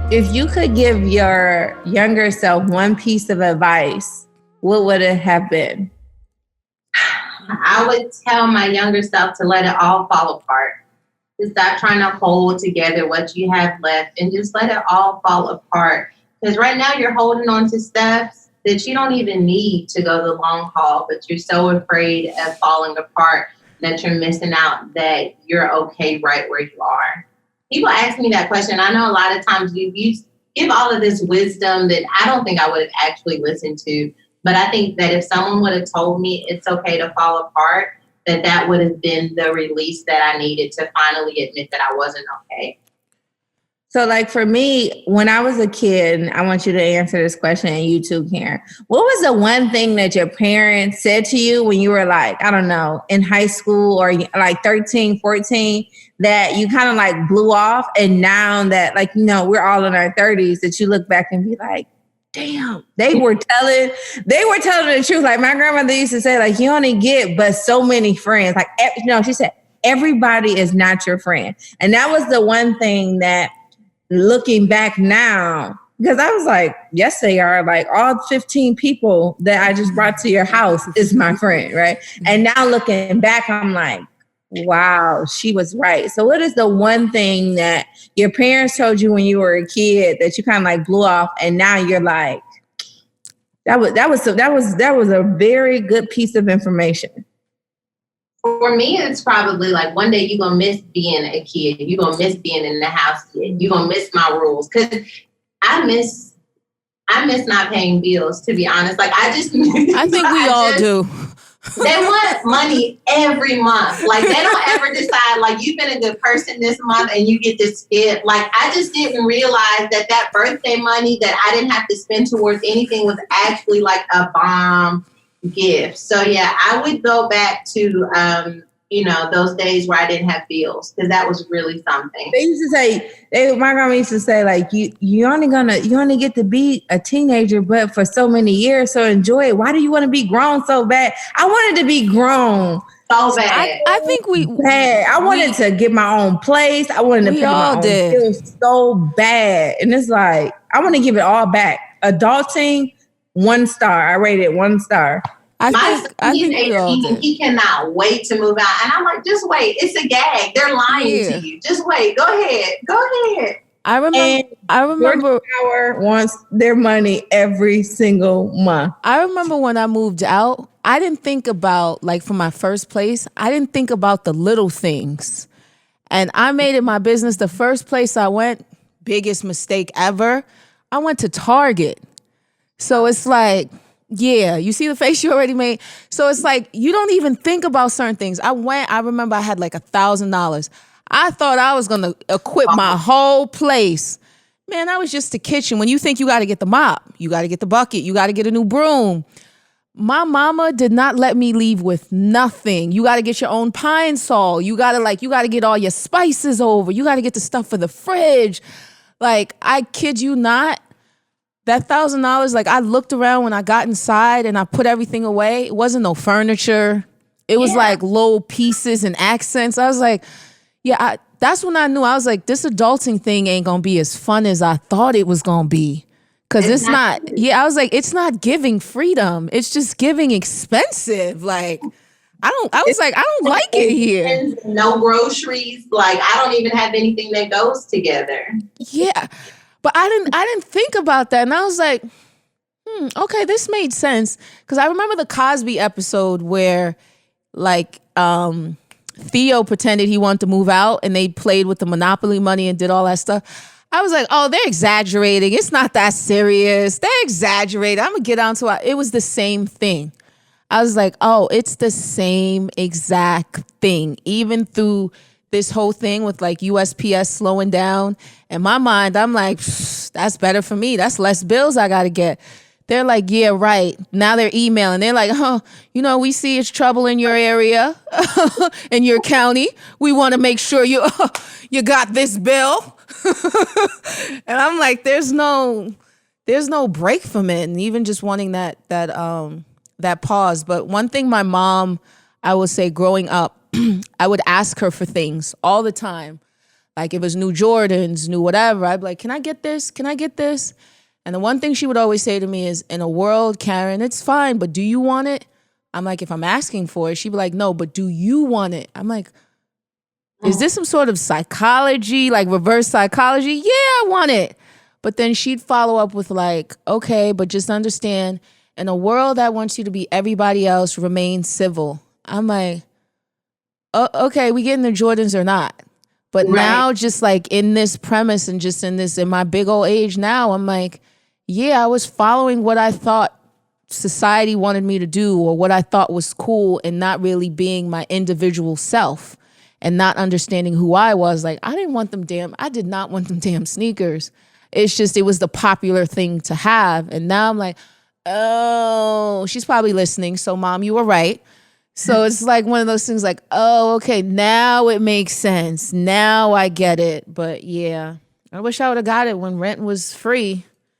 If you could give your younger self one piece of advice, what would it have been? I would tell my younger self to let it all fall apart. To stop trying to hold together what you have left and just let it all fall apart. Because right now you're holding on to stuff that you don't even need to go the long haul, but you're so afraid of falling apart that you're missing out that you're okay right where you are. People ask me that question. I know a lot of times you give all of this wisdom that I don't think I would have actually listened to. But I think that if someone would have told me it's okay to fall apart, that would have been the release that I needed to finally admit that I wasn't okay. So like for me, when I was a kid, I want you to answer this question, and you too, Karen. What was the one thing that your parents said to you when you were like, I don't know, in high school or like 13, 14, that you kind of like blew off, and now that like, you know, we're all in our 30s, that you look back and be like, damn, they were telling the truth. Like my grandmother used to say, like, you only get but so many friends. Like, you know, she said, everybody is not your friend. And that was the one thing that, looking back now, because I was like, yes, they are. Like all 15 people that I just brought to your house is my friend, right? And now looking back, I'm like, wow, she was right. So what is the one thing that your parents told you when you were a kid that you kind of like blew off, and now you're like, that was a very good piece of information? For me, it's probably like one day you're going to miss being a kid. You're going to miss being in the house kid. You're going to miss my rules. Because I miss not paying bills, to be honest. Like, I think we all do. They want money every month. Like, they don't ever decide, like, you've been a good person this month and you get to skip. Like, I just didn't realize that birthday money that I didn't have to spend towards anything was actually like a bomb gift. So yeah, I would go back to those days where I didn't have bills, because that was really something. They used to say, my grandma used to say, like, you only get to be a teenager, but for so many years, so enjoy it. Why do you want to be grown so bad? I wanted to be grown so bad. I think I wanted to get my own place. I wanted to pick my own bills so bad, and it's like I want to give it all back. Adulting, 1 star. I rated it 1 star. I think 18. He cannot wait to move out. And I'm like, just wait. It's a gag. They're lying to you. Just wait. Go ahead. I remember Power wants their money every single month. I remember when I moved out, I didn't think about, like, for my first place, I didn't think about the little things. And I made it my business. The first place I went, biggest mistake ever, I went to Target. So it's like, yeah, you see the face you already made? So it's like, you don't even think about certain things. I remember I had like $1,000. I thought I was going to equip my whole place. Man, that was just the kitchen. When you think you got to get the mop, you got to get the bucket, you got to get a new broom. My mama did not let me leave with nothing. You got to get your own pine sol. You got to get all your spices over. You got to get the stuff for the fridge. Like, I kid you not. That $1,000, like, I looked around when I got inside and I put everything away. It wasn't no furniture. It was like little pieces and accents. I was like, that's when I knew. I was like, this adulting thing ain't going to be as fun as I thought it was going to be. Because it's not, I was like, it's not giving freedom. It's just giving expensive. Like, I don't like it here. No groceries. Like, I don't even have anything that goes together. Yeah. But I didn't think about that. And I was like, okay, this made sense. Because I remember the Cosby episode where, like, Theo pretended he wanted to move out and they played with the Monopoly money and did all that stuff. I was like, oh, they're exaggerating. It's not that serious. They're exaggerating. I'm going to get on to it. It was the same thing. I was like, oh, it's the same exact thing. Even through this whole thing with like USPS slowing down. In my mind, I'm like, that's better for me. That's less bills I got to get. They're like, yeah, right. Now they're emailing. They're like, we see it's trouble in your area, in your county. We want to make sure you got this bill. And I'm like, there's no break from it. And even just wanting that pause. But one thing my mom, I would say growing up, I would ask her for things all the time. Like if it's new Jordans, new whatever, I'd be like, can I get this? Can I get this? And the one thing she would always say to me is, in a world, Karen, it's fine, but do you want it? I'm like, if I'm asking for it, she'd be like, no, but do you want it? I'm like, is this some sort of psychology, like reverse psychology? Yeah, I want it. But then she'd follow up with like, okay, but just understand, in a world that wants you to be everybody else, remain civil. I'm like, okay, we getting the Jordans or not? But now just like in this premise and just in my big old age now, I'm like, yeah, I was following what I thought society wanted me to do or what I thought was cool and not really being my individual self and not understanding who I was. Like, I did not want them damn sneakers. It's just, it was the popular thing to have. And now I'm like, oh, she's probably listening. So mom, you were right. So it's like one of those things like, oh, okay, now it makes sense. Now I get it. But yeah, I wish I would have got it when rent was free.